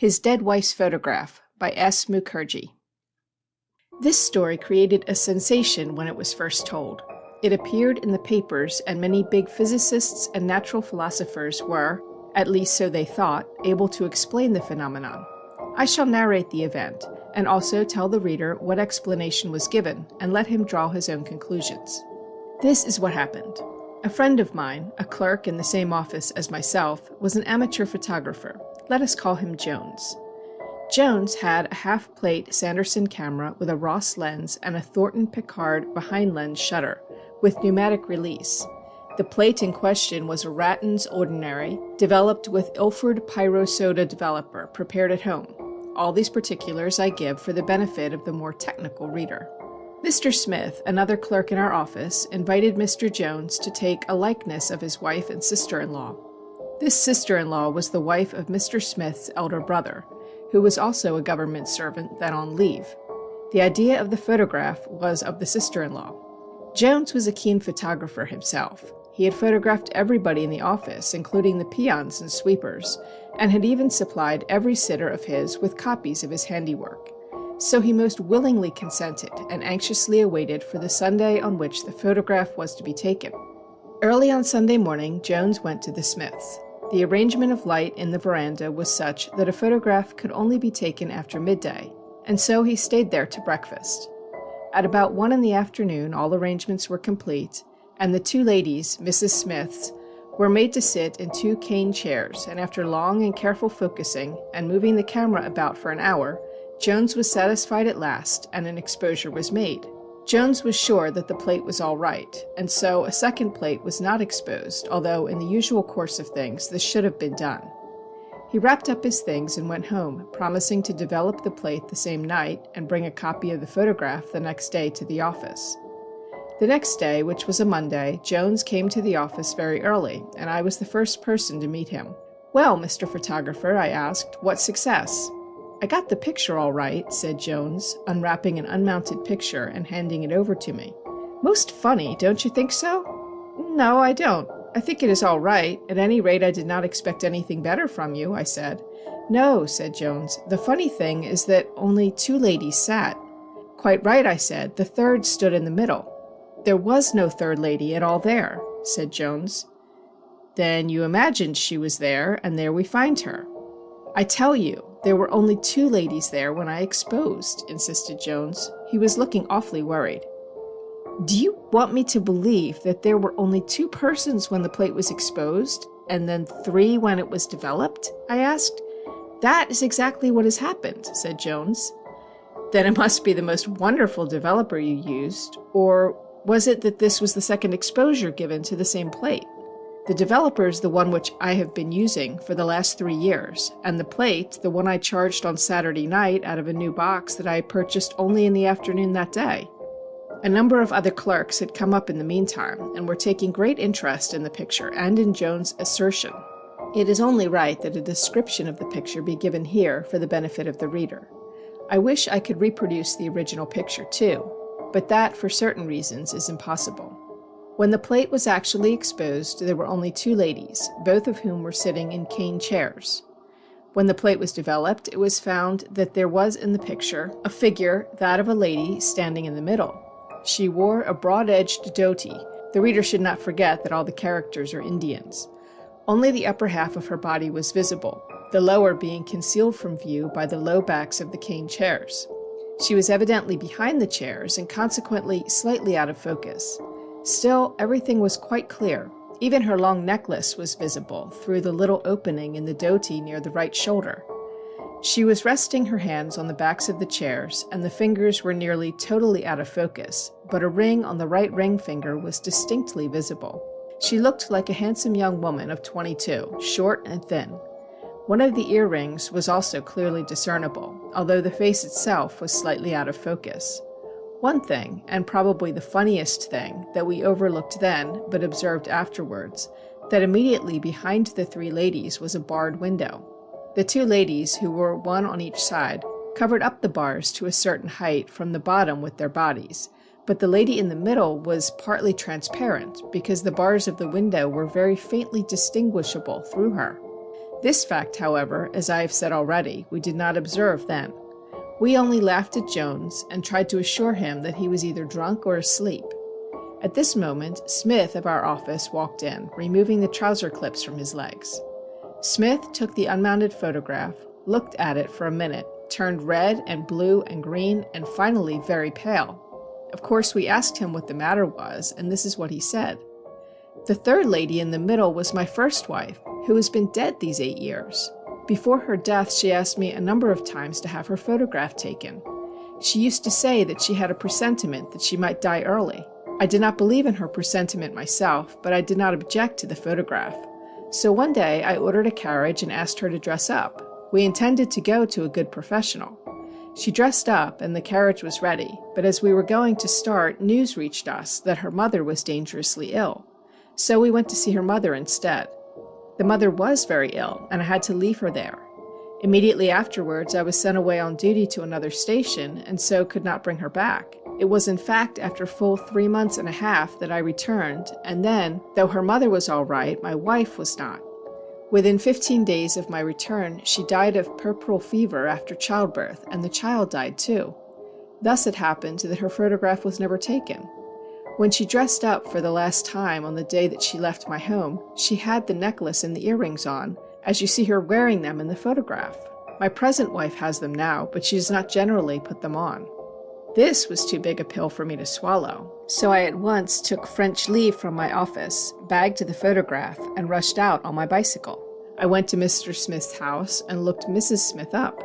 His Dead Wife's Photograph by S. Mukherjee. This story created a sensation when it was first told. It appeared in the papers, and many big physicists and natural philosophers were, at least so they thought, able to explain the phenomenon. I shall narrate the event, and also tell the reader what explanation was given, and let him draw his own conclusions. This is what happened. A friend of mine, a clerk in the same office as myself, was an amateur photographer. Let us call him Jones. Jones had a half-plate Sanderson camera with a Ross lens and a Thornton Pickard behind-lens shutter, with pneumatic release. The plate in question was a Ratton's Ordinary, developed with Ilford Pyrosoda developer, prepared at home. All these particulars I give for the benefit of the more technical reader. Mr. Smith, another clerk in our office, invited Mr. Jones to take a likeness of his wife and sister-in-law. This sister-in-law was the wife of Mr. Smith's elder brother, who was also a government servant then on leave. The idea of the photograph was of the sister-in-law. Jones was a keen photographer himself. He had photographed everybody in the office, including the peons and sweepers, and had even supplied every sitter of his with copies of his handiwork. So he most willingly consented and anxiously awaited for the Sunday on which the photograph was to be taken. Early on Sunday morning, Jones went to the Smiths. The arrangement of light in the veranda was such that a photograph could only be taken after midday, and so he stayed there to breakfast. At about 1 p.m, all arrangements were complete, and the two ladies, Mrs. Smiths, were made to sit in 2 cane chairs, and after long and careful focusing and moving the camera about for an hour, Jones was satisfied at last, and an exposure was made. Jones was sure that the plate was all right, and so a second plate was not exposed, although in the usual course of things this should have been done. He wrapped up his things and went home, promising to develop the plate the same night and bring a copy of the photograph the next day to the office. The next day, which was a Monday, Jones came to the office very early, and I was the first person to meet him. "Well, Mr. Photographer," I asked, "what success?" "I got the picture all right," said Jones, unwrapping an unmounted picture and handing it over to me. "Most funny, don't you think so?" "No, I don't. I think it is all right. At any rate, I did not expect anything better from you," I said. "No," said Jones. "The funny thing is that only 2 ladies sat." "Quite right," I said. "The third stood in the middle." "There was no third lady at all there," said Jones. "Then you imagined she was there, and there we find her." "I tell you, there were only 2 ladies there when I exposed," insisted Jones. He was looking awfully worried. "Do you want me to believe that there were only 2 persons when the plate was exposed, and then 3 when it was developed?" I asked. "That is exactly what has happened," said Jones. "Then it must be the most wonderful developer you used, or was it that this was the second exposure given to the same plate?" "The developer is the one which I have been using for the last 3 years, and the plate, the one I charged on Saturday night out of a new box that I purchased only in the afternoon that day." A number of other clerks had come up in the meantime, and were taking great interest in the picture and in Jones' assertion. It is only right that a description of the picture be given here for the benefit of the reader. I wish I could reproduce the original picture too, but that, for certain reasons, is impossible. When the plate was actually exposed, there were only 2 ladies, both of whom were sitting in cane chairs. When the plate was developed, it was found that there was in the picture a figure, that of a lady, standing in the middle. She wore a broad-edged dhoti. The reader should not forget that all the characters are Indians. Only the upper half of her body was visible, the lower being concealed from view by the low backs of the cane chairs. She was evidently behind the chairs and consequently slightly out of focus. Still, everything was quite clear. Even her long necklace was visible through the little opening in the dhoti near the right shoulder. She was resting her hands on the backs of the chairs, and the fingers were nearly totally out of focus, but a ring on the right ring finger was distinctly visible. She looked like a handsome young woman of 22, short and thin. One of the earrings was also clearly discernible, although the face itself was slightly out of focus. One thing, and probably the funniest thing, that we overlooked then, but observed afterwards, that immediately behind the 3 ladies was a barred window. The 2 ladies, who were one on each side, covered up the bars to a certain height from the bottom with their bodies, but the lady in the middle was partly transparent, because the bars of the window were very faintly distinguishable through her. This fact, however, as I have said already, we did not observe then. We only laughed at Jones and tried to assure him that he was either drunk or asleep. At this moment, Smith of our office walked in, removing the trouser clips from his legs. Smith took the unmounted photograph, looked at it for a minute, turned red and blue and green, and finally very pale. Of course, we asked him what the matter was, and this is what he said. "The third lady in the middle was my first wife, who has been dead these 8 years. Before her death, she asked me a number of times to have her photograph taken. She used to say that she had a presentiment that she might die early. I did not believe in her presentiment myself, but I did not object to the photograph. So one day I ordered a carriage and asked her to dress up. We intended to go to a good professional. She dressed up and the carriage was ready, but as we were going to start, news reached us that her mother was dangerously ill. So we went to see her mother instead. The mother was very ill, and I had to leave her there. Immediately afterwards, I was sent away on duty to another station, and so could not bring her back. It was in fact after full 3 months and a half that I returned, and then, though her mother was all right, my wife was not. Within 15 days of my return, she died of puerperal fever after childbirth, and the child died too. Thus it happened that her photograph was never taken. When she dressed up for the last time on the day that she left my home, she had the necklace and the earrings on, as you see her wearing them in the photograph. My present wife has them now, but she does not generally put them on." This was too big a pill for me to swallow, so I at once took French leave from my office, bagged the photograph, and rushed out on my bicycle. I went to Mr. Smith's house and looked Mrs. Smith up.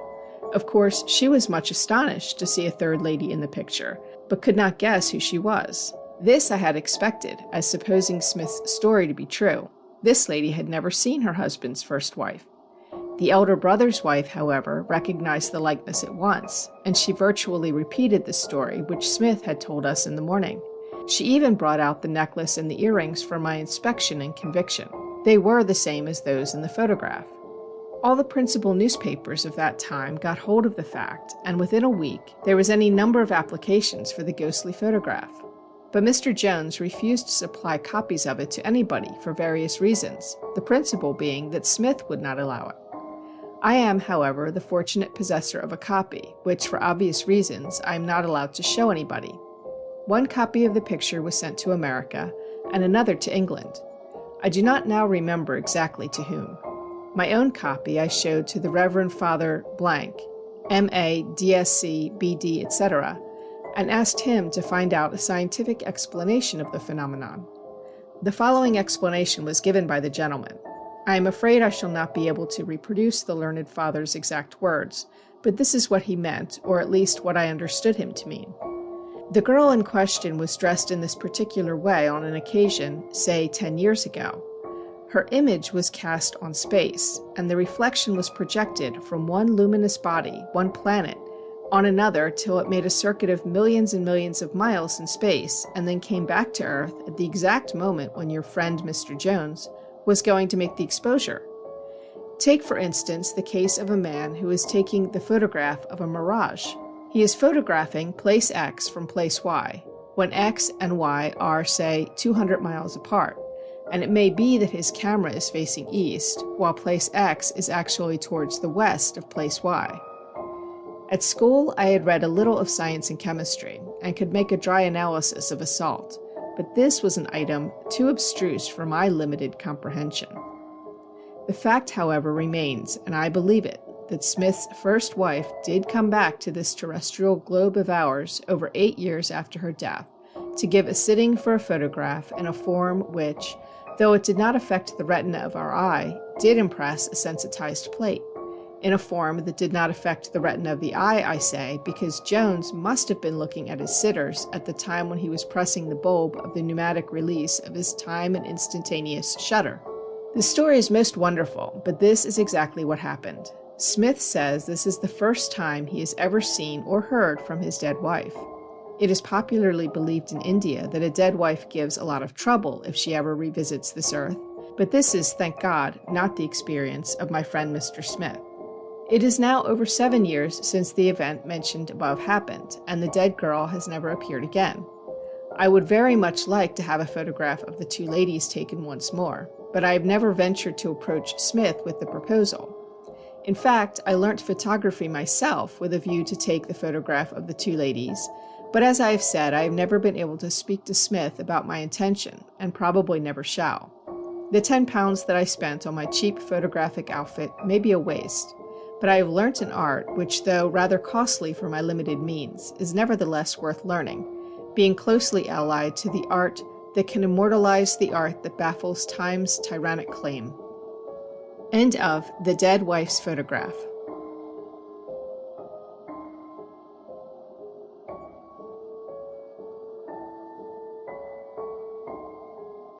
Of course, she was much astonished to see a third lady in the picture, but could not guess who she was. This I had expected, as supposing Smith's story to be true. This lady had never seen her husband's first wife. The elder brother's wife, however, recognized the likeness at once, and she virtually repeated the story which Smith had told us in the morning. She even brought out the necklace and the earrings for my inspection and conviction. They were the same as those in the photograph. All the principal newspapers of that time got hold of the fact, and within a week there was any number of applications for the ghostly photograph. But Mr. Jones refused to supply copies of it to anybody for various reasons, the principal being that Smith would not allow it. I am, however, the fortunate possessor of a copy, which for obvious reasons I am not allowed to show anybody. One copy of the picture was sent to America, and another to England. I do not now remember exactly to whom. My own copy I showed to the Reverend Father Blank, M.A., D.Sc., B.D., etc., and asked him to find out a scientific explanation of the phenomenon. The following explanation was given by the gentleman. I am afraid I shall not be able to reproduce the learned father's exact words, but this is what he meant, or at least what I understood him to mean. The girl in question was dressed in this particular way on an occasion, say 10 years ago. Her image was cast on space, and the reflection was projected from one luminous body, one planet, on another till it made a circuit of millions and millions of miles in space, and then came back to Earth at the exact moment when your friend Mr. Jones was going to make the exposure. Take, for instance, the case of a man who is taking the photograph of a mirage. He is photographing place X from place Y, when X and Y are, say, 200 miles apart, and it may be that his camera is facing east, while place X is actually towards the west of place Y. At school, I had read a little of science and chemistry, and could make a dry analysis of a salt, but this was an item too abstruse for my limited comprehension. The fact, however, remains, and I believe it, that Smith's first wife did come back to this terrestrial globe of ours over 8 years after her death, to give a sitting for a photograph in a form which, though it did not affect the retina of our eye, did impress a sensitized plate. In a form that did not affect the retina of the eye, I say, because Jones must have been looking at his sitters at the time when he was pressing the bulb of the pneumatic release of his time and instantaneous shutter. The story is most wonderful, but this is exactly what happened. Smith says this is the first time he has ever seen or heard from his dead wife. It is popularly believed in India that a dead wife gives a lot of trouble if she ever revisits this earth, but this is, thank God, not the experience of my friend Mr. Smith. It is now over 7 years since the event mentioned above happened, and the dead girl has never appeared again. I would very much like to have a photograph of the two ladies taken once more. but I have never ventured to approach Smith with the proposal. In fact, I learnt photography myself with a view to take the photograph of the two ladies, but as I have said, I have never been able to speak to Smith about my intention, and probably never shall. The £10 that I spent on my cheap photographic outfit may be a waste, but I have learnt an art which, though rather costly for my limited means, is nevertheless worth learning, being closely allied to the art that can immortalize the art that baffles time's tyrannic claim. End of The Dead Wife's Photograph.